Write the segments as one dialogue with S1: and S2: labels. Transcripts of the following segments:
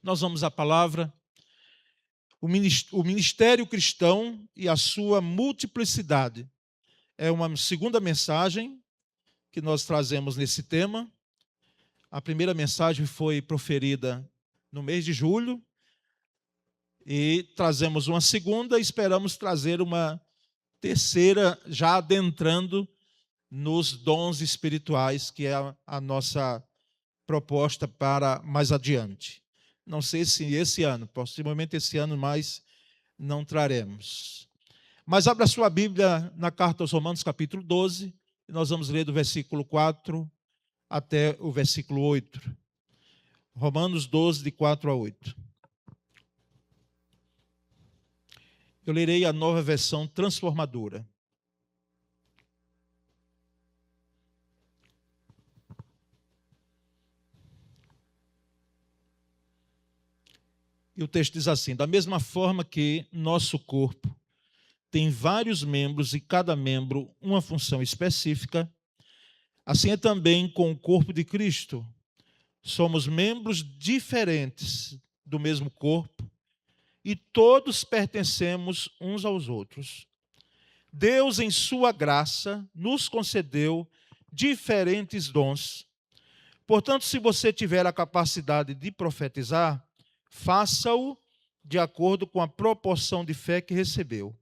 S1: Nós vamos à palavra, o ministério cristão e a sua multiplicidade. É uma segunda mensagem que nós trazemos nesse tema. A primeira mensagem foi proferida no mês de julho e trazemos uma segunda e esperamos trazer uma terceira, já adentrando nos dons espirituais, que é a nossa proposta para mais adiante. Não sei se esse ano, possivelmente esse ano, mas não traremos. Mas abra sua Bíblia na carta aos Romanos, capítulo 12, e nós vamos ler do versículo 4 até o versículo 8. Romanos 12, de 4 a 8. Eu lerei a nova versão transformadora. E o texto diz assim: da mesma forma que nosso corpo tem vários membros e cada membro uma função específica, assim é também com o corpo de Cristo. Somos membros diferentes do mesmo corpo e todos pertencemos uns aos outros. Deus, em sua graça, nos concedeu diferentes dons. Portanto, se você tiver a capacidade de profetizar, faça-o de acordo com a proporção de fé que recebeu.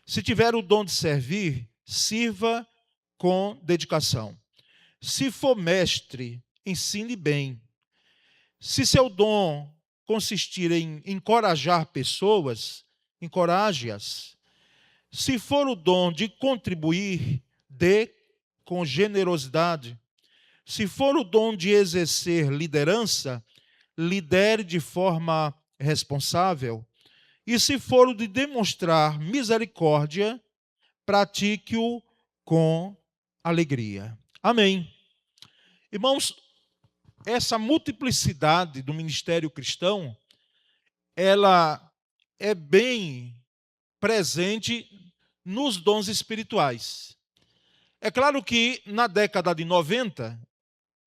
S1: Se tiver o dom de servir, sirva com dedicação. Se for mestre, ensine bem. Se seu dom consistir em encorajar pessoas, encoraje-as. Se for o dom de contribuir, dê com generosidade. Se for o dom de exercer liderança, lidere de forma responsável. E se for o de demonstrar misericórdia, pratique-o com alegria. Amém. Irmãos, essa multiplicidade do ministério cristão, ela é bem presente nos dons espirituais. É claro que na década de 90,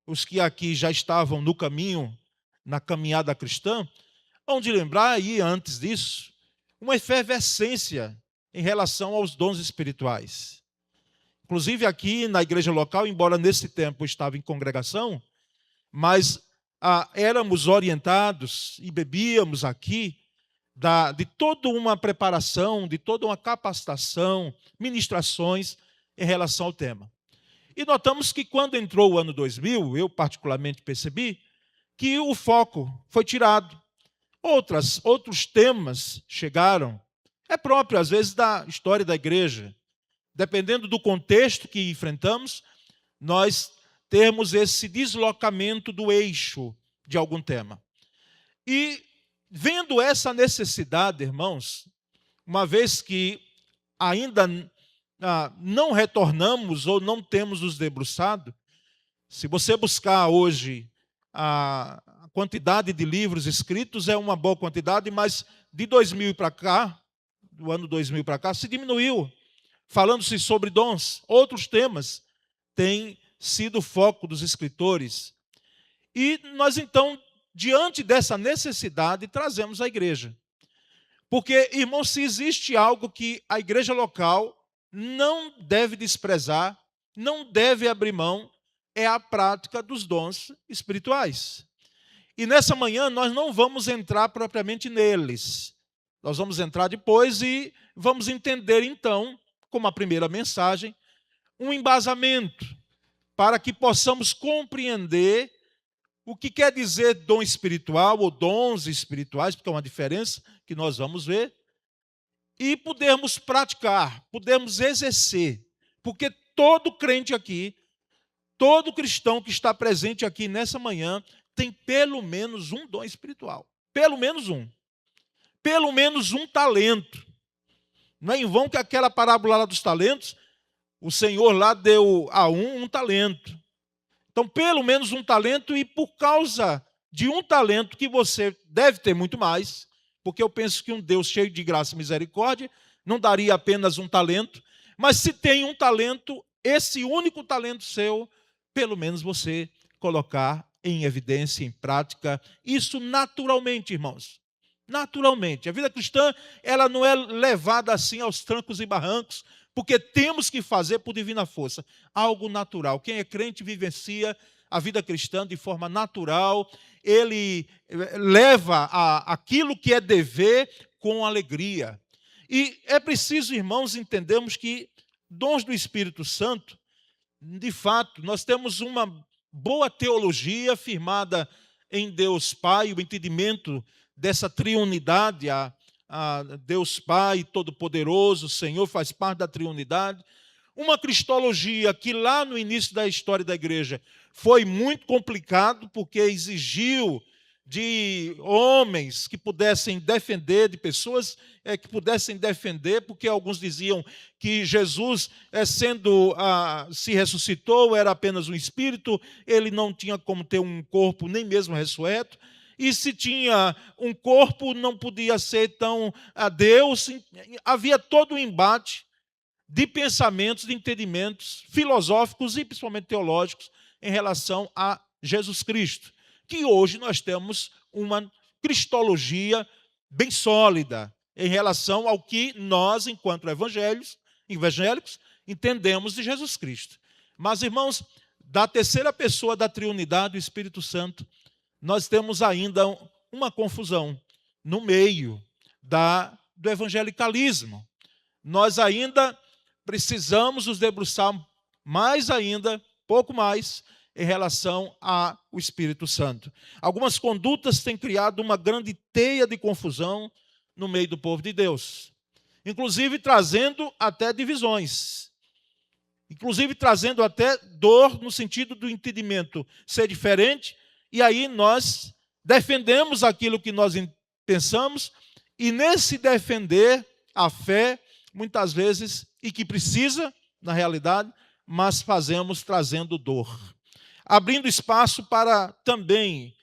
S1: os que aqui já estavam no caminho, na caminhada cristã, hão de lembrar aí, antes disso, uma efervescência em relação aos dons espirituais. Inclusive aqui na igreja local, embora nesse tempo eu estava em congregação, mas éramos orientados e bebíamos aqui de toda uma preparação, de toda uma capacitação, ministrações em relação ao tema. E notamos que quando entrou o ano 2000, eu particularmente percebi que o foco foi tirado. Outros temas chegaram. É próprio, às vezes, da história da igreja. Dependendo do contexto que enfrentamos, nós temos esse deslocamento do eixo de algum tema. E vendo essa necessidade, irmãos, uma vez que ainda não retornamos ou não temos nos debruçado, se você buscar hoje a quantidade de livros escritos, é uma boa quantidade, mas de 2000 para cá, do ano 2000 para cá, se diminuiu. Falando-se sobre dons, outros temas têm sido o foco dos escritores. E nós, então, diante dessa necessidade, trazemos a igreja. Porque, irmãos, se existe algo que a igreja local não deve desprezar, não deve abrir mão, é a prática dos dons espirituais. E nessa manhã nós não vamos entrar propriamente neles. Nós vamos entrar depois e vamos entender, então, como a primeira mensagem, um embasamento para que possamos compreender o que quer dizer dom espiritual ou dons espirituais, porque é uma diferença que nós vamos ver, e podermos praticar, podermos exercer, porque todo crente aqui, todo cristão que está presente aqui nessa manhã, tem pelo menos um dom espiritual. Pelo menos um. Pelo menos um talento. Não é em vão que aquela parábola lá dos talentos, o Senhor lá deu a um talento. Então, pelo menos um talento, e por causa de um talento que você deve ter muito mais, porque eu penso que um Deus cheio de graça e misericórdia não daria apenas um talento, mas se tem um talento, esse único talento seu, pelo menos você colocar em evidência, em prática, isso naturalmente, irmãos. Naturalmente. A vida cristã, ela não é levada assim aos trancos e barrancos, porque temos que fazer por divina força. Algo natural. Quem é crente vivencia a vida cristã de forma natural, ele leva aquilo que é dever com alegria. E é preciso, irmãos, entendermos que dons do Espírito Santo, de fato, nós temos uma boa teologia firmada em Deus Pai, o entendimento dessa triunidade, a Deus Pai Todo-Poderoso, o Senhor faz parte da triunidade. Uma cristologia que lá no início da história da igreja foi muito complicado, porque exigiu de homens que pudessem defender, de pessoas que pudessem defender, porque alguns diziam que Jesus, se ressuscitou, era apenas um espírito, ele não tinha como ter um corpo nem mesmo ressurreto, e se tinha um corpo, não podia ser tão a Deus. Havia todo um embate de pensamentos, de entendimentos filosóficos e principalmente teológicos em relação a Jesus Cristo, que hoje nós temos uma cristologia bem sólida em relação ao que nós, enquanto evangélicos, entendemos de Jesus Cristo. Mas, irmãos, da terceira pessoa da triunidade, o Espírito Santo, nós temos ainda uma confusão no meio do evangelicalismo. Nós ainda precisamos nos debruçar mais ainda, pouco mais, em relação ao Espírito Santo. Algumas condutas têm criado uma grande teia de confusão no meio do povo de Deus, inclusive trazendo até divisões, inclusive trazendo até dor no sentido do entendimento ser diferente, e aí nós defendemos aquilo que nós pensamos, e nesse defender a fé, muitas vezes, e que precisa, na realidade, mas fazemos trazendo dor. Abrindo espaço para também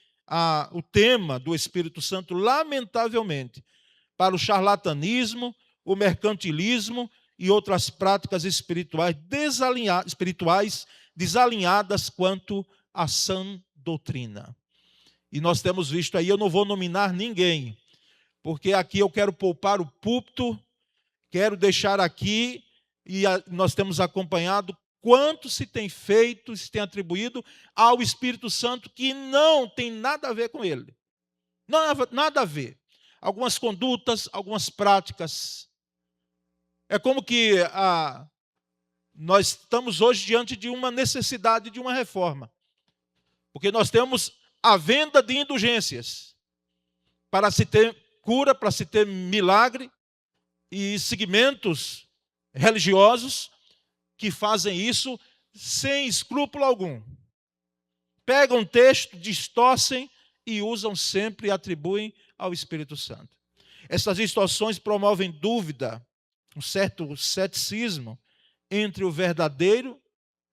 S1: o tema do Espírito Santo, lamentavelmente, para o charlatanismo, o mercantilismo e outras práticas espirituais desalinhadas quanto à sã doutrina. E nós temos visto aí, eu não vou nominar ninguém, porque aqui eu quero poupar o púlpito, quero deixar aqui, e nós temos acompanhado quanto se tem feito, se tem atribuído ao Espírito Santo que não tem nada a ver com ele. Nada a ver. Algumas condutas, algumas práticas. É como que nós estamos hoje diante de uma necessidade de uma reforma. Porque nós temos a venda de indulgências para se ter cura, para se ter milagre, e segmentos religiosos que fazem isso sem escrúpulo algum. Pegam um texto, distorcem e usam sempre e atribuem ao Espírito Santo. Essas distorções promovem dúvida, um certo ceticismo entre o verdadeiro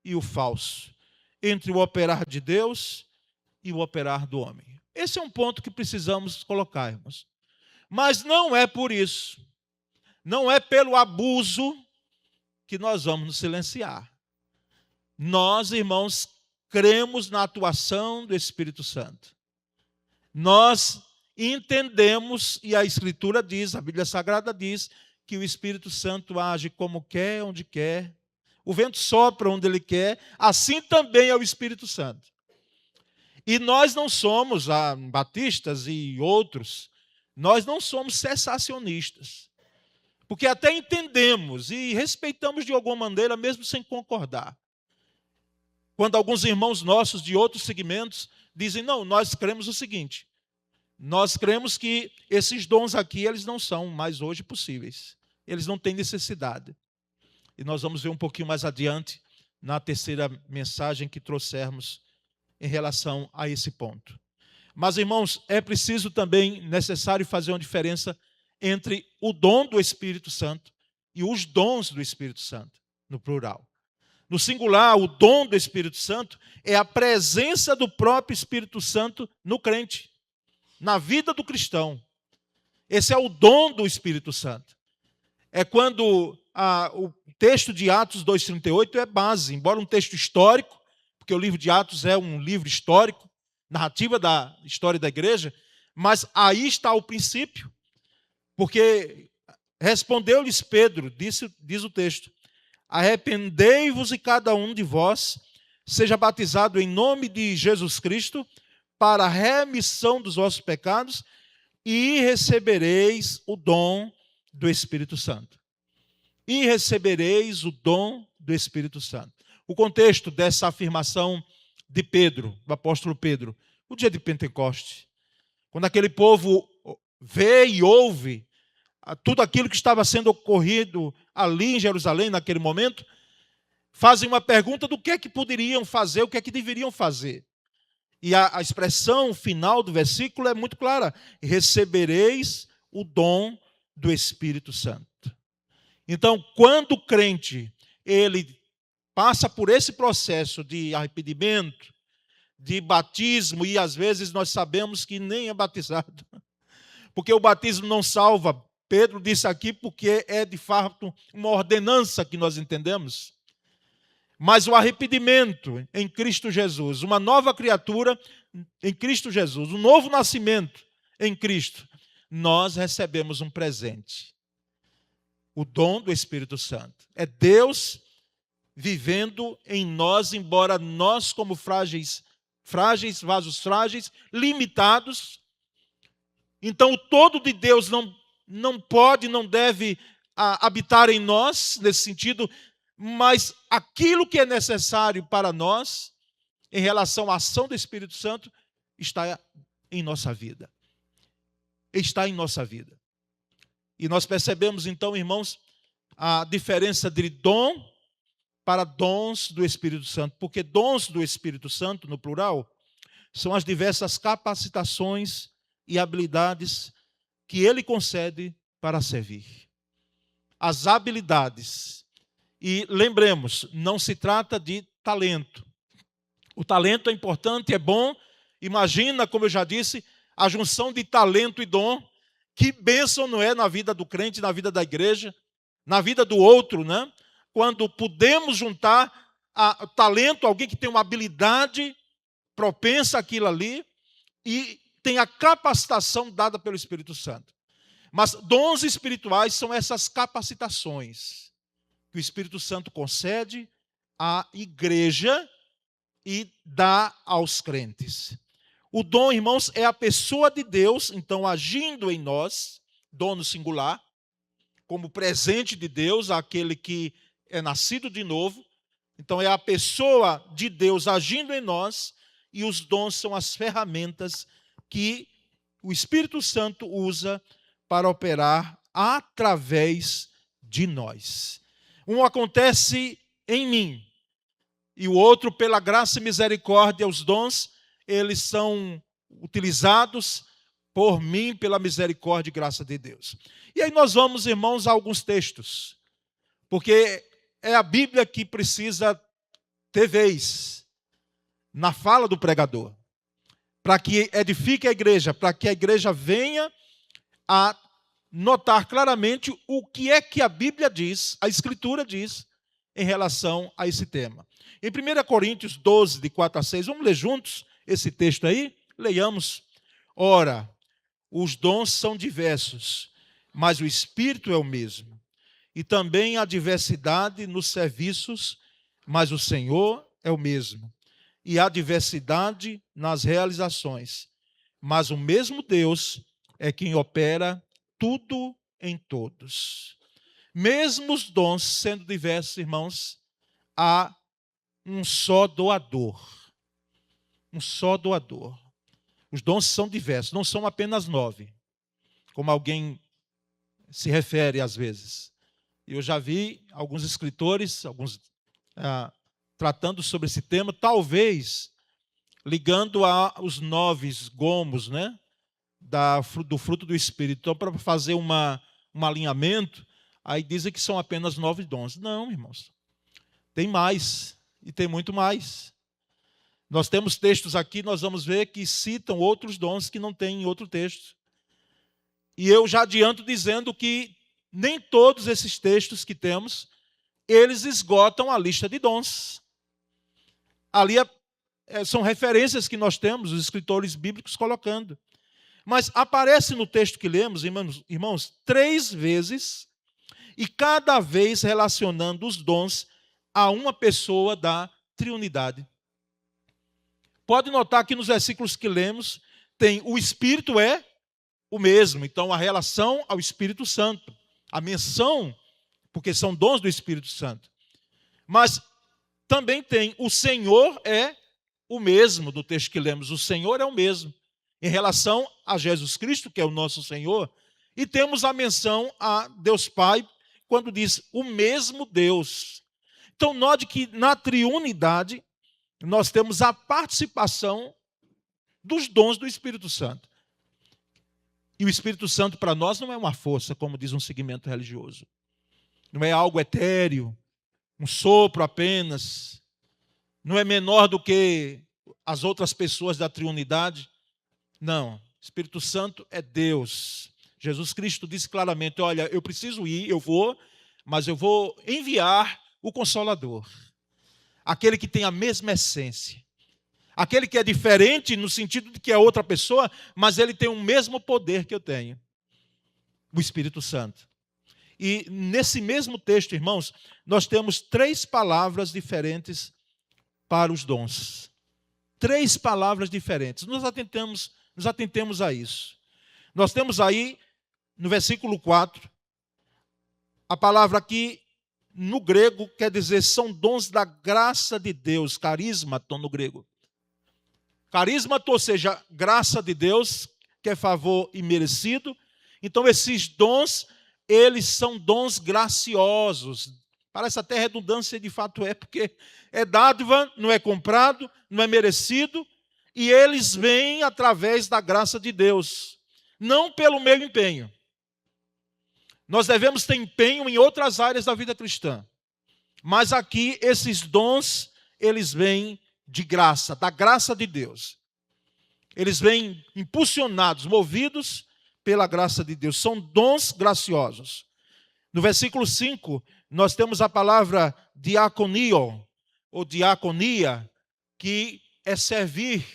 S1: e o falso, entre o operar de Deus e o operar do homem. Esse é um ponto que precisamos colocar, irmãos. Mas não é por isso, não é pelo abuso que nós vamos nos silenciar. Nós, irmãos, cremos na atuação do Espírito Santo. Nós entendemos, e a Escritura diz, a Bíblia Sagrada diz, que o Espírito Santo age como quer, onde quer. O vento sopra onde ele quer, assim também é o Espírito Santo. E nós não somos, batistas e outros, nós não somos cessacionistas. Porque até entendemos e respeitamos de alguma maneira, mesmo sem concordar. Quando alguns irmãos nossos de outros segmentos dizem, não, nós cremos o seguinte, nós cremos que esses dons aqui, eles não são mais hoje possíveis. Eles não têm necessidade. E nós vamos ver um pouquinho mais adiante, na terceira mensagem que trouxermos em relação a esse ponto. Mas, irmãos, é preciso também, necessário fazer uma diferença entre o dom do Espírito Santo e os dons do Espírito Santo, no plural. No singular, o dom do Espírito Santo é a presença do próprio Espírito Santo no crente, na vida do cristão. Esse é o dom do Espírito Santo. É quando o texto de Atos 2,38 é base, embora um texto histórico, porque o livro de Atos é um livro histórico, narrativa da história da igreja, mas aí está o princípio, porque respondeu-lhes Pedro, diz o texto: arrependei-vos e cada um de vós seja batizado em nome de Jesus Cristo para a remissão dos vossos pecados e recebereis o dom do Espírito Santo. E recebereis o dom do Espírito Santo. O contexto dessa afirmação de Pedro, do apóstolo Pedro, o dia de Pentecostes, quando aquele povo vê e ouve tudo aquilo que estava sendo ocorrido ali em Jerusalém naquele momento, fazem uma pergunta do que é que poderiam fazer, o que é que deveriam fazer. E a expressão final do versículo é muito clara: recebereis o dom do Espírito Santo. Então, quando o crente ele passa por esse processo de arrependimento, de batismo, e às vezes nós sabemos que nem é batizado, porque o batismo não salva. Pedro disse aqui porque é de fato uma ordenança que nós entendemos. Mas o arrependimento em Cristo Jesus, uma nova criatura em Cristo Jesus, um novo nascimento em Cristo, nós recebemos um presente. O dom do Espírito Santo. É Deus vivendo em nós, embora nós como frágeis, vasos frágeis, limitados. Então o todo de Deus não pode, não deve habitar em nós, nesse sentido, mas aquilo que é necessário para nós, em relação à ação do Espírito Santo, está em nossa vida. Está em nossa vida. E nós percebemos então, irmãos, a diferença de dom para dons do Espírito Santo. Porque dons do Espírito Santo, no plural, são as diversas capacitações e habilidades que ele concede para servir. As habilidades. E lembremos, não se trata de talento. O talento é importante, é bom. Imagina, como eu já disse, a junção de talento e dom. Que bênção não é na vida do crente, na vida da igreja, na vida do outro, né? Quando podemos juntar talento, alguém que tem uma habilidade propensa àquilo ali, e tem a capacitação dada pelo Espírito Santo. Mas dons espirituais são essas capacitações que o Espírito Santo concede à igreja e dá aos crentes. O dom, irmãos, é a pessoa de Deus, então, agindo em nós, dom no singular, como presente de Deus, aquele que é nascido de novo. Então, é a pessoa de Deus agindo em nós, e os dons são as ferramentas que o Espírito Santo usa para operar através de nós. Um acontece em mim, e o outro, pela graça e misericórdia, os dons, eles são utilizados por mim, pela misericórdia e graça de Deus. E aí nós vamos, irmãos, a alguns textos, porque é a Bíblia que precisa ter vez na fala do pregador, para que edifique a igreja, para que a igreja venha a notar claramente o que é que a Bíblia diz, a Escritura diz, em relação a esse tema. Em 1 Coríntios 12, de 4 a 6, vamos ler juntos esse texto aí? Leiamos. Ora, os dons são diversos, mas o Espírito é o mesmo. E também há diversidade nos serviços, mas o Senhor é o mesmo. E há diversidade nas realizações, mas o mesmo Deus é quem opera tudo em todos. Mesmo os dons sendo diversos, irmãos, há um só doador. Um só doador. Os dons são diversos, não são apenas 9, como alguém se refere às vezes. Eu já vi alguns escritores, tratando sobre esse tema, talvez ligando aos 9 gomos, né, do fruto do Espírito. Então, para fazer um alinhamento, aí dizem que são apenas 9 dons. Não, irmãos. Tem mais, e tem muito mais. Nós temos textos aqui, nós vamos ver que citam outros dons que não tem em outro texto. E eu já adianto dizendo que nem todos esses textos que temos, eles esgotam a lista de dons. Ali são referências que nós temos, os escritores bíblicos colocando. Mas aparece no texto que lemos, irmãos, 3 vezes, e cada vez relacionando os dons a uma pessoa da triunidade. Pode notar que nos versículos que lemos, tem o Espírito é o mesmo, então a relação ao Espírito Santo, a menção, porque são dons do Espírito Santo. Mas também tem o Senhor é o mesmo do texto que lemos, o Senhor é o mesmo, em relação a Jesus Cristo, que é o nosso Senhor, e temos a menção a Deus Pai, quando diz o mesmo Deus. Então, note que na triunidade, nós temos a participação dos dons do Espírito Santo. E o Espírito Santo para nós não é uma força, como diz um segmento religioso. Não é algo etéreo, um sopro apenas. Não é menor do que as outras pessoas da triunidade. Não, o Espírito Santo é Deus. Jesus Cristo disse claramente, olha, eu preciso ir, eu vou, mas eu vou enviar o Consolador. Aquele que tem a mesma essência. Aquele que é diferente no sentido de que é outra pessoa, mas ele tem o mesmo poder que eu tenho. O Espírito Santo. E nesse mesmo texto, irmãos, nós temos 3 palavras diferentes para os dons. 3 palavras diferentes. Nos atentemos a isso. Nós temos aí, no versículo 4, a palavra aqui, no grego, quer dizer, são dons da graça de Deus, carismaton no grego. Carismaton, ou seja, graça de Deus, que é favor imerecido. Então, esses dons, eles são dons graciosos. Parece até redundância, de fato é, porque é dádiva, não é comprado, não é merecido, e eles vêm através da graça de Deus, não pelo meu empenho. Nós devemos ter empenho em outras áreas da vida cristã, mas aqui esses dons, eles vêm de graça, da graça de Deus. Eles vêm impulsionados, movidos pela graça de Deus. São dons graciosos. No versículo 5, nós temos a palavra diaconio, ou diaconia, que é servir.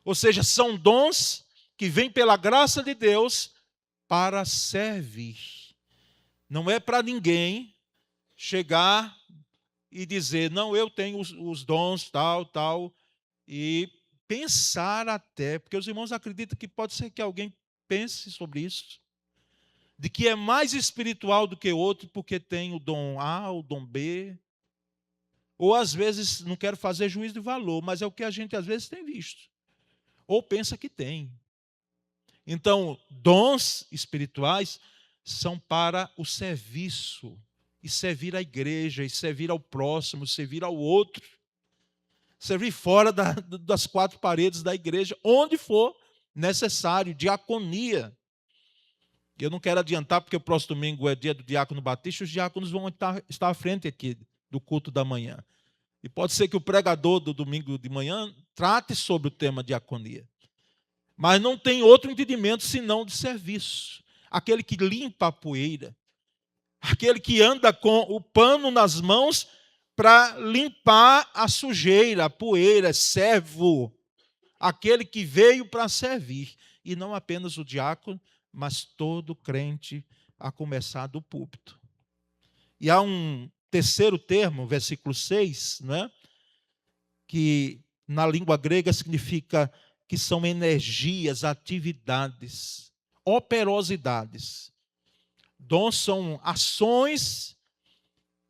S1: Ou seja, são dons que vêm pela graça de Deus para servir. Não é para ninguém chegar e dizer, não, eu tenho os dons, tal, e pensar até, porque os irmãos acreditam que pode ser que alguém pense sobre isso, de que é mais espiritual do que outro porque tem o dom A, o dom B, ou às vezes, não quero fazer juízo de valor, mas é o que a gente às vezes tem visto, ou pensa que tem. Então, dons espirituais são para o serviço, e servir à igreja, e servir ao próximo, servir ao outro, servir fora das 4 paredes da igreja, onde for necessário, diaconia. Eu não quero adiantar, porque o próximo domingo é dia do diácono batista, os diáconos vão estar à frente aqui do culto da manhã. E pode ser que o pregador do domingo de manhã trate sobre o tema diaconia. Mas não tem outro entendimento senão de serviço. Aquele que limpa a poeira, aquele que anda com o pano nas mãos para limpar a sujeira, a poeira, servo. Aquele que veio para servir. E não apenas o diácono, mas todo crente, a começar do púlpito. E há um terceiro termo, versículo 6, né, que na língua grega significa que são energias, atividades, operosidades. Dons são ações,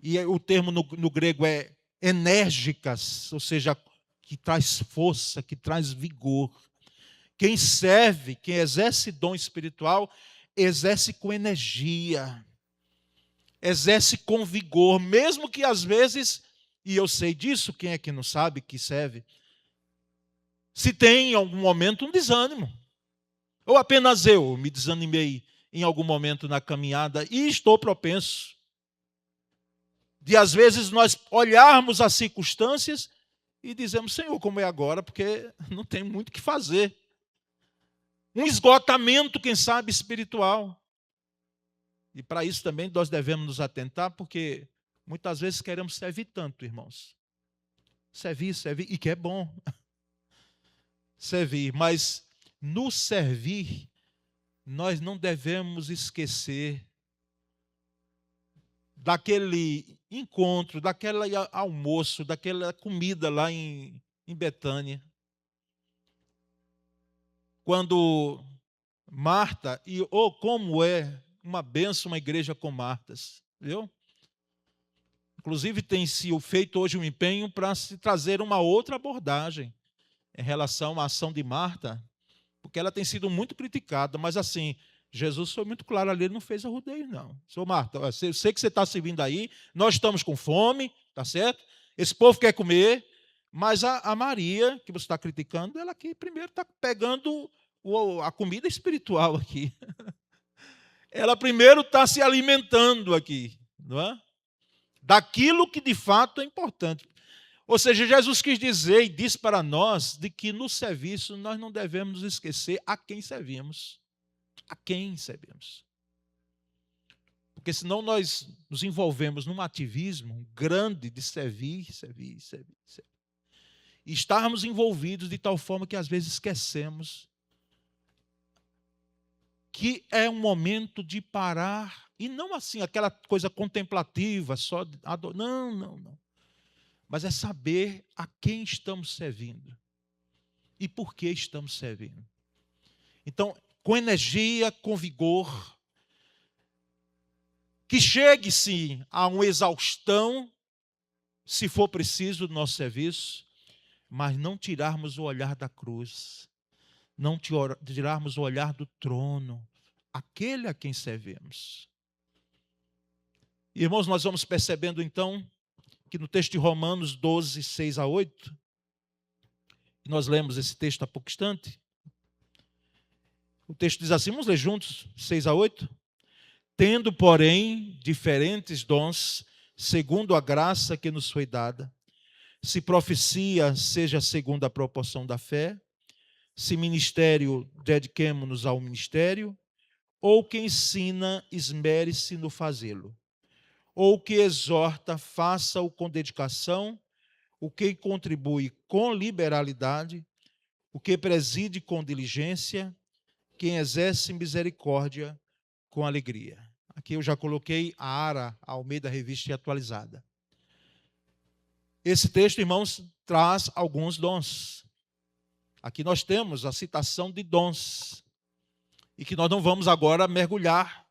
S1: e o termo no grego é enérgicas, ou seja, que traz força, que traz vigor. Quem serve, quem exerce dom espiritual, exerce com energia, exerce com vigor, mesmo que às vezes, e eu sei disso, quem é que não sabe que serve, se tem em algum momento um desânimo, ou apenas eu me desanimei em algum momento na caminhada e estou propenso de às vezes nós olharmos as circunstâncias e dizemos, Senhor, como é agora, porque não tem muito o que fazer. Um esgotamento, quem sabe, espiritual. E para isso também nós devemos nos atentar, porque muitas vezes queremos servir tanto, irmãos. Servir, e que é bom. Servir, mas no servir, nós não devemos esquecer daquele encontro, daquele almoço, daquela comida lá em Betânia. Quando Marta, como é uma bênção uma igreja com Martas, viu? Inclusive tem-se feito hoje um empenho para se trazer uma outra abordagem em relação à ação de Marta, porque ela tem sido muito criticada, mas assim, Jesus foi muito claro ali, ele não fez arrudeio, não. Senhor Marta, eu sei que você está servindo aí, nós estamos com fome, tá certo? Esse povo quer comer, mas a Maria, que você está criticando, ela aqui primeiro está pegando a comida espiritual aqui. Ela primeiro está se alimentando aqui, não é? Daquilo que de fato é importante. Ou seja, Jesus quis dizer e disse para nós de que no serviço nós não devemos esquecer a quem servimos. A quem servimos. Porque senão nós nos envolvemos num ativismo grande de servir. E estarmos envolvidos de tal forma que às vezes esquecemos que é um momento de parar, e não assim, aquela coisa contemplativa, só de adorar. Não. Mas é saber a quem estamos servindo e por que estamos servindo. Então, com energia, com vigor, que chegue, sim, a uma exaustão, se for preciso, do nosso serviço, mas não tirarmos o olhar da cruz, não tirarmos o olhar do trono, aquele a quem servimos. Irmãos, nós vamos percebendo então que no texto de Romanos 12, 6 a 8, nós lemos esse texto há pouco instante, o texto diz assim, vamos ler juntos, 6 a 8. Tendo, porém, diferentes dons, segundo a graça que nos foi dada, se profecia, seja segundo a proporção da fé, se ministério, dediquemo-nos ao ministério, ou que ensina, esmere-se no fazê-lo, ou que exorta, faça-o com dedicação, o que contribui com liberalidade, o que preside com diligência, quem exerce misericórdia com alegria. Aqui eu já coloquei a ARA, a Almeida Revista Atualizada. Esse texto, irmãos, traz alguns dons. Aqui nós temos a citação de dons. E que nós não vamos agora mergulhar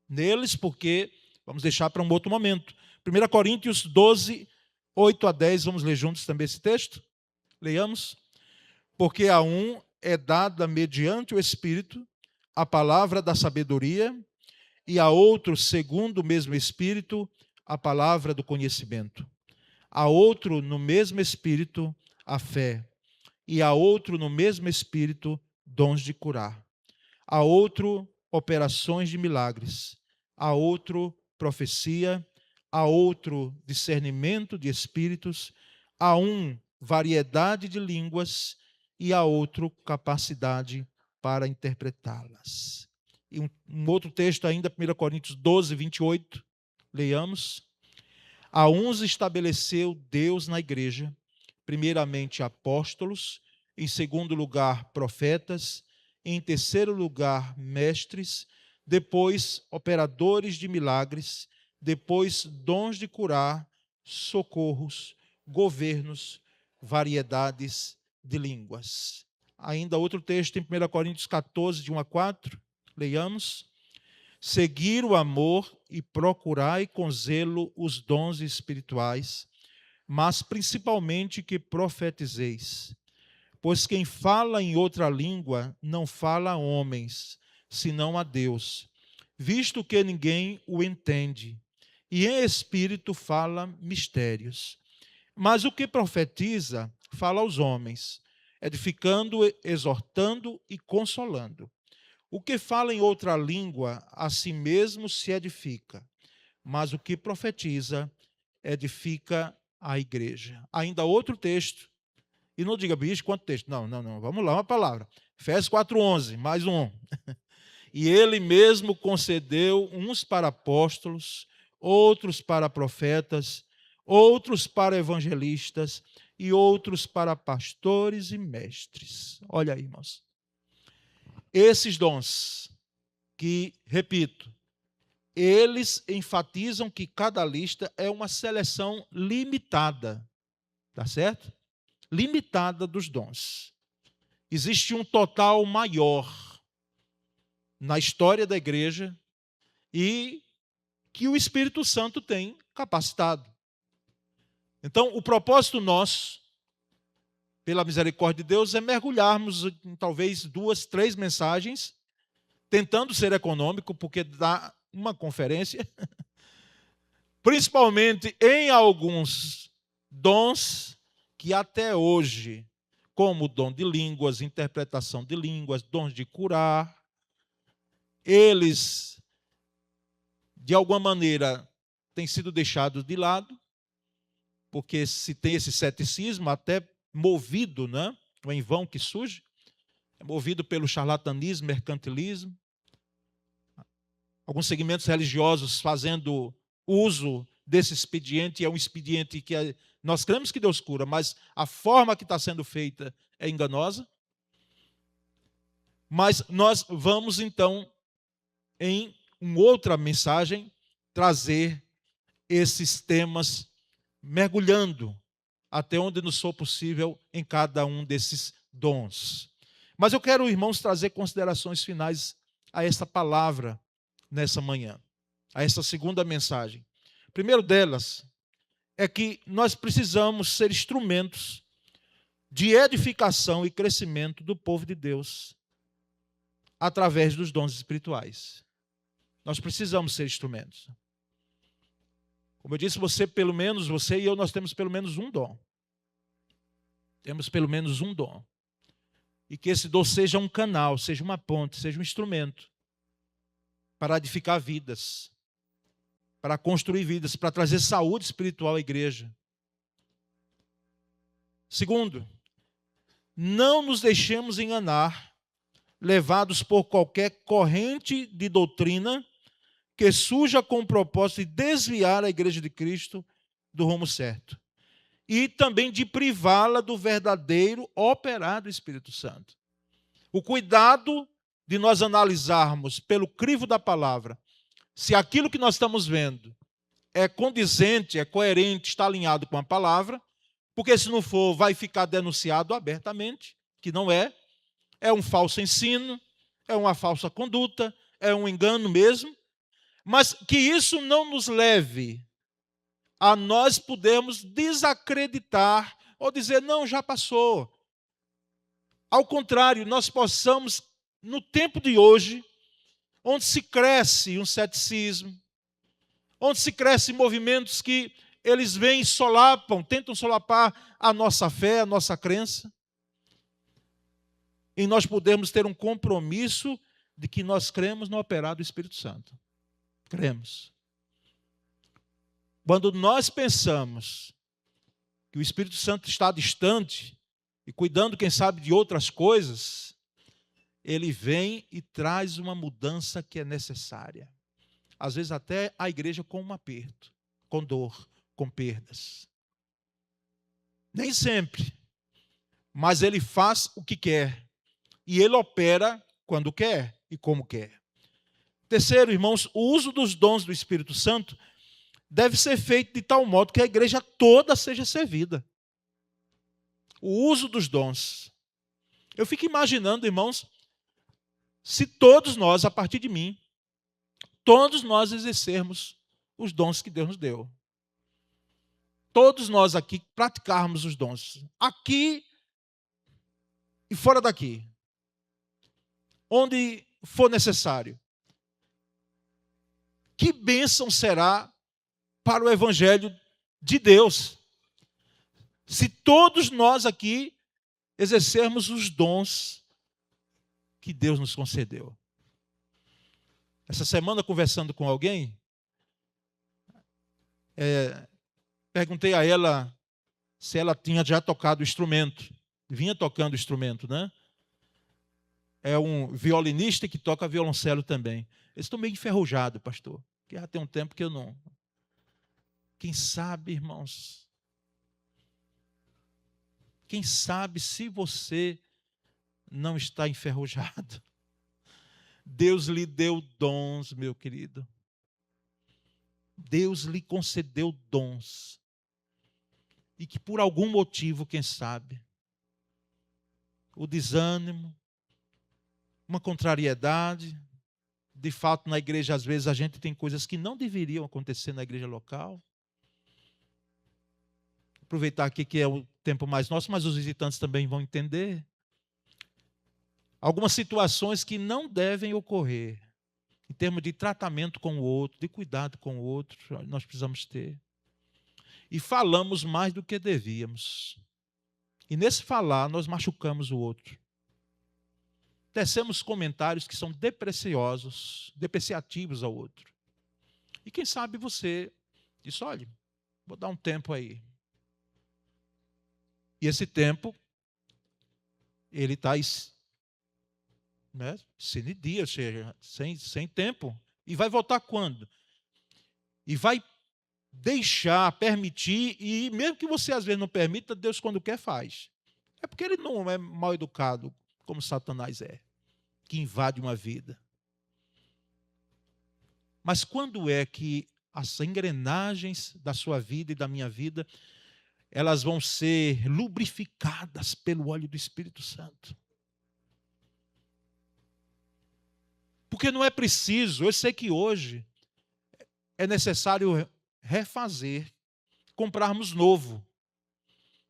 S1: neles, porque vamos deixar para um outro momento. 1 Coríntios 12, 8 a 10, vamos ler juntos também esse texto? Leiamos. Porque a um é dada mediante o Espírito a palavra da sabedoria, e a outro, segundo o mesmo Espírito, a palavra do conhecimento. A outro, no mesmo Espírito, a fé. E a outro, no mesmo Espírito, dons de curar. A outro, operações de milagres. A outro, profecia. A outro, discernimento de espíritos. A um, variedade de línguas. E a outro, capacidade para interpretá-las. E um outro texto ainda, 1 Coríntios 12, 28, leiamos. A uns estabeleceu Deus na igreja, primeiramente apóstolos, em segundo lugar profetas, em terceiro lugar mestres, depois operadores de milagres, depois dons de curar, socorros, governos, variedades de línguas. Ainda outro texto em 1 Coríntios 14, de 1 a 4, leiamos. Seguir o amor e procurai com zelo os dons espirituais, mas principalmente que profetizeis. Pois quem fala em outra língua não fala a homens, senão a Deus, visto que ninguém o entende, e em espírito fala mistérios. Mas o que profetiza, fala aos homens, edificando, exortando e consolando. O que fala em outra língua, a si mesmo se edifica, mas o que profetiza, edifica a igreja. Ainda outro texto, e não diga, bicho, quanto texto? Não, vamos lá, uma palavra. Efésios 4:11, mais um. E ele mesmo concedeu uns para apóstolos, outros para profetas, outros para evangelistas e outros para pastores e mestres. Olha aí, irmãos. Esses dons que, repito, eles enfatizam que cada lista é uma seleção limitada, tá certo? Limitada dos dons. Existe um total maior na história da igreja e que o Espírito Santo tem capacitado. Então, o propósito nosso, pela misericórdia de Deus, é mergulharmos em talvez 2, 3 mensagens, tentando ser econômico, porque dá uma conferência, principalmente em alguns dons que até hoje, como o dom de línguas, interpretação de línguas, dons de curar, eles, de alguma maneira, têm sido deixados de lado, porque se tem esse ceticismo, até movido, né? O em vão que surge, é movido pelo charlatanismo, mercantilismo, alguns segmentos religiosos fazendo uso desse expediente, é um expediente que nós cremos que Deus cura, mas a forma que está sendo feita é enganosa. Mas nós vamos, então, em uma outra mensagem, trazer esses temas, mergulhando até onde nos for possível em cada um desses dons. Mas eu quero, irmãos, trazer considerações finais a esta palavra nessa manhã, a essa segunda mensagem. O primeiro delas é que nós precisamos ser instrumentos de edificação e crescimento do povo de Deus através dos dons espirituais. Nós precisamos ser instrumentos. Como eu disse, você e eu, nós temos pelo menos um dom. Temos pelo menos um dom. E que esse dom seja um canal, seja uma ponte, seja um instrumento para edificar vidas, para construir vidas, para trazer saúde espiritual à igreja. Segundo, não nos deixemos enganar, levados por qualquer corrente de doutrina que surja com o propósito de desviar a igreja de Cristo do rumo certo. E também de privá-la do verdadeiro operar do Espírito Santo. O cuidado de nós analisarmos pelo crivo da palavra se aquilo que nós estamos vendo é condizente, é coerente, está alinhado com a palavra, porque se não for, vai ficar denunciado abertamente, que não é. É um falso ensino, é uma falsa conduta, é um engano mesmo, mas que isso não nos leve a nós podermos desacreditar ou dizer, não, já passou. Ao contrário, nós possamos, no tempo de hoje, onde se cresce um ceticismo, onde se crescem movimentos que eles vêm e solapam, tentam solapar a nossa fé, a nossa crença, e nós podemos ter um compromisso de que nós cremos no operar do Espírito Santo. Cremos. Quando nós pensamos que o Espírito Santo está distante e cuidando, quem sabe, de outras coisas, ele vem e traz uma mudança que é necessária. Às vezes até a igreja com um aperto, com dor, com perdas. Nem sempre, mas ele faz o que quer. E ele opera quando quer e como quer. Terceiro, irmãos, o uso dos dons do Espírito Santo deve ser feito de tal modo que a igreja toda seja servida. O uso dos dons. Eu fico imaginando, irmãos, se todos nós, a partir de mim, todos nós exercermos os dons que Deus nos deu. Todos nós aqui praticarmos os dons. Aqui e fora daqui. Onde for necessário. Que bênção será para o Evangelho de Deus se todos nós aqui exercermos os dons que Deus nos concedeu. Essa semana, conversando com alguém, perguntei a ela se ela tinha já tocado instrumento. Vinha tocando instrumento, né? É um violinista que toca violoncelo também. Eu estou meio enferrujado, pastor, que já tem um tempo que eu Quem sabe, irmãos, quem sabe se você não está enferrujado. Deus lhe deu dons, meu querido. Deus lhe concedeu dons. E que por algum motivo, quem sabe, o desânimo, uma contrariedade, de fato na igreja às vezes a gente tem coisas que não deveriam acontecer na igreja local. Aproveitar aqui que é o tempo mais nosso, mas os visitantes também vão entender. Algumas situações que não devem ocorrer, em termos de tratamento com o outro, de cuidado com o outro, nós precisamos ter. E falamos mais do que devíamos. E nesse falar, nós machucamos o outro. Tecemos comentários que são depreciativos ao outro. E quem sabe você diz, olha, vou dar um tempo aí. E esse tempo, ele está sem dia, ou seja, sem tempo. E vai voltar quando? E vai deixar, permitir, e mesmo que você às vezes não permita, Deus quando quer faz. É porque ele não é mal educado, como Satanás é, que invade uma vida. Mas quando é que as engrenagens da sua vida e da minha vida, elas vão ser lubrificadas pelo óleo do Espírito Santo? Porque não é preciso, eu sei que hoje é necessário refazer, comprarmos novo.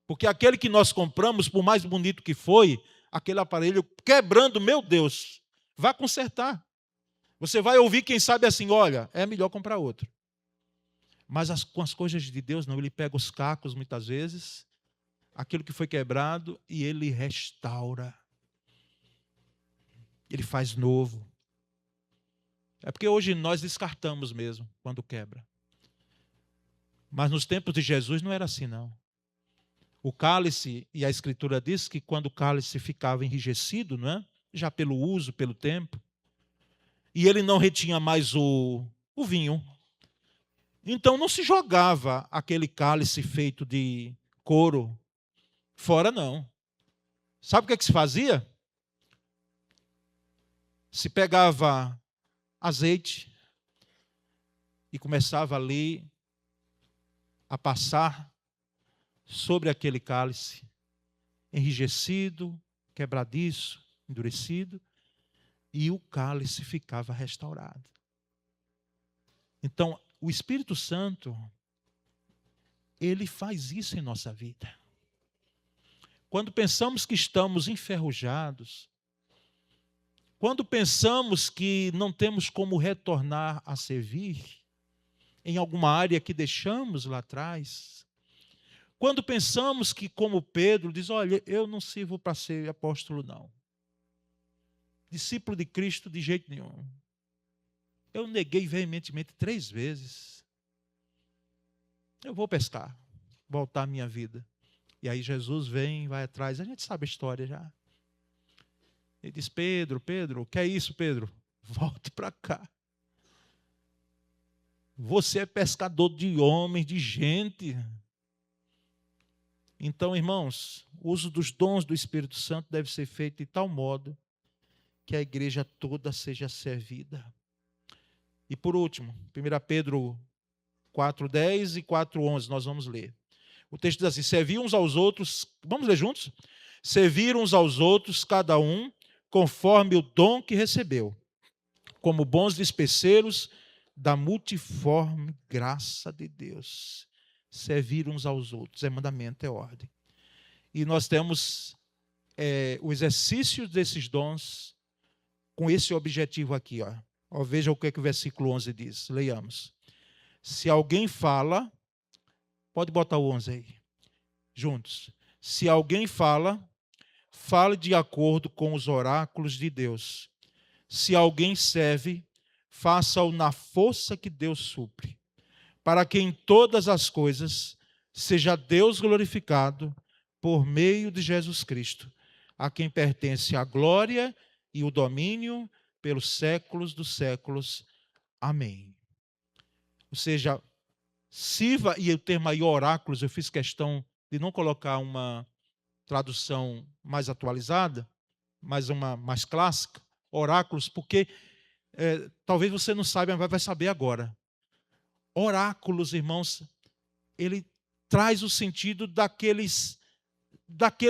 S1: Porque aquele que nós compramos, por mais bonito que foi, aquele aparelho quebrando, meu Deus, vá consertar. Você vai ouvir, quem sabe assim, olha, é melhor comprar outro. Mas com as coisas de Deus, não, ele pega os cacos, muitas vezes, aquilo que foi quebrado, e ele restaura. Ele faz novo. É porque hoje nós descartamos mesmo, quando quebra. Mas nos tempos de Jesus não era assim, não. O cálice, e a Escritura diz que quando o cálice ficava enrijecido, não é? Já pelo uso, pelo tempo, e ele não retinha mais o vinho, então não se jogava aquele cálice feito de couro fora, não. Sabe o que se fazia? Se pegava azeite e começava ali a passar sobre aquele cálice, enrijecido, quebradiço, endurecido, e o cálice ficava restaurado. Então, o Espírito Santo, ele faz isso em nossa vida. Quando pensamos que estamos enferrujados, quando pensamos que não temos como retornar a servir, em alguma área que deixamos lá atrás, quando pensamos que, como Pedro, diz, olha, eu não sirvo para ser apóstolo, não. Discípulo de Cristo de jeito nenhum. Eu neguei veementemente 3 vezes. Eu vou pescar, voltar à minha vida. E aí Jesus vem, vai atrás, a gente sabe a história já. Ele diz, Pedro, o que é isso, Pedro? Volte para cá. Você é pescador de homens, de gente. Então, irmãos, o uso dos dons do Espírito Santo deve ser feito de tal modo que a igreja toda seja servida. E por último, 1 Pedro 4:10 e 4:11, nós vamos ler. O texto diz assim, servir uns aos outros, vamos ler juntos? Servir uns aos outros, cada um, conforme o dom que recebeu, como bons despeceiros da multiforme graça de Deus. Servir uns aos outros, é mandamento, é ordem. E nós temos o exercício desses dons com esse objetivo aqui. Veja o que o versículo 11 diz, leiamos. Se alguém fala, pode botar o 11 aí, juntos. Se alguém fala, fale de acordo com os oráculos de Deus. Se alguém serve, faça-o na força que Deus supre, para que em todas as coisas seja Deus glorificado por meio de Jesus Cristo, a quem pertence a glória e o domínio pelos séculos dos séculos. Amém. Ou seja, sirva, e o termo aí oráculos, eu fiz questão de não colocar uma tradução mais atualizada, mas uma mais clássica, oráculos, porque talvez você não saiba, mas vai saber agora. Oráculos, irmãos, ele traz o sentido daquele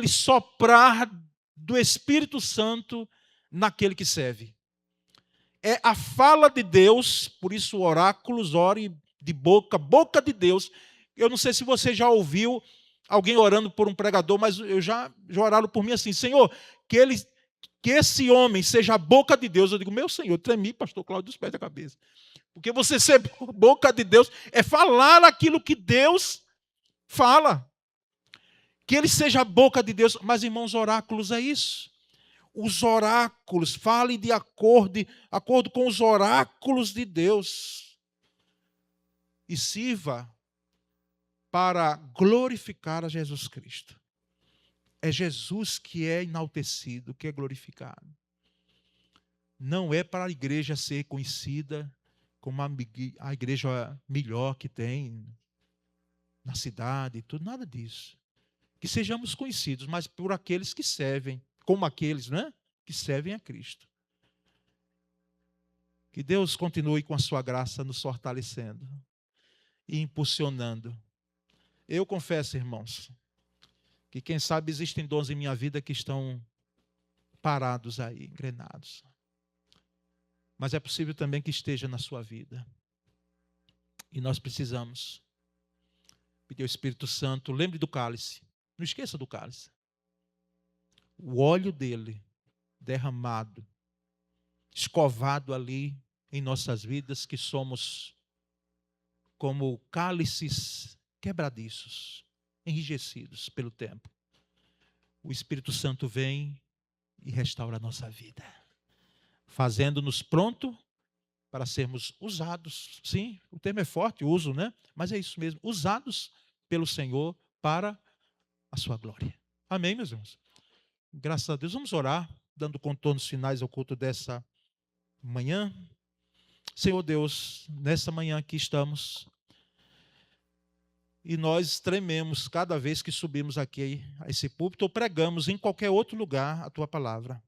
S1: soprar do Espírito Santo naquele que serve. É a fala de Deus, por isso oráculos, ore de boca, boca de Deus. Eu não sei se você já ouviu alguém orando por um pregador, mas eu já oraram por mim assim: Senhor, que esse homem seja a boca de Deus. Eu digo: meu Senhor, tremi, pastor Cláudio, dos pés da cabeça. Porque você ser boca de Deus é falar aquilo que Deus fala. Que ele seja a boca de Deus. Mas, irmãos, oráculos é isso. Os oráculos, fale de acordo com os oráculos de Deus. E sirva para glorificar a Jesus Cristo. É Jesus que é enaltecido, que é glorificado. Não é para a igreja ser conhecida como a igreja melhor que tem na cidade, tudo, nada disso. Que sejamos conhecidos, mas por aqueles que servem, como aqueles, né, que servem a Cristo. Que Deus continue com a sua graça nos fortalecendo e impulsionando. Eu confesso, irmãos, que quem sabe existem dons em minha vida que estão parados aí, engrenados. Mas é possível também que esteja na sua vida. E nós precisamos pedir ao Espírito Santo, lembre do cálice. Não esqueça do cálice. O óleo dele derramado, escovado ali em nossas vidas, que somos como cálices quebradiços, enrijecidos pelo tempo. O Espírito Santo vem e restaura a nossa vida, fazendo-nos pronto para sermos usados. Sim, o termo é forte, uso, né? Mas é isso mesmo, usados pelo Senhor para a sua glória. Amém, meus irmãos? Graças a Deus. Vamos orar, dando contornos finais ao culto dessa manhã. Senhor Deus, nessa manhã aqui estamos, e nós trememos cada vez que subimos aqui a esse púlpito ou pregamos em qualquer outro lugar a Tua palavra.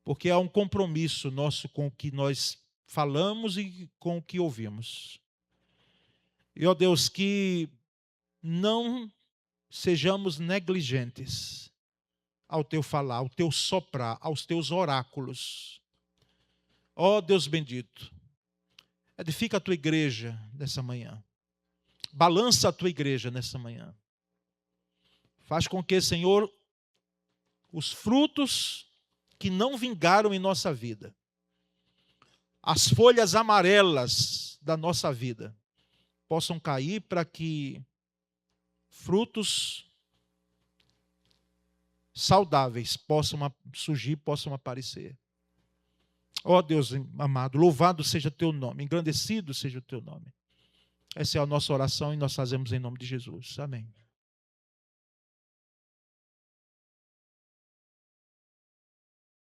S1: Porque há um compromisso nosso com o que nós falamos e com o que ouvimos. E, ó Deus, que não sejamos negligentes ao Teu falar, ao Teu soprar, aos Teus oráculos. Ó Deus bendito, edifica a Tua igreja nessa manhã. Balança a Tua igreja nessa manhã. Faz com que, Senhor, os frutos que não vingaram em nossa vida, as folhas amarelas da nossa vida, possam cair para que frutos saudáveis possam surgir, possam aparecer. Ó Deus amado, louvado seja o Teu nome, engrandecido seja o Teu nome. Essa é a nossa oração e nós fazemos em nome de Jesus. Amém.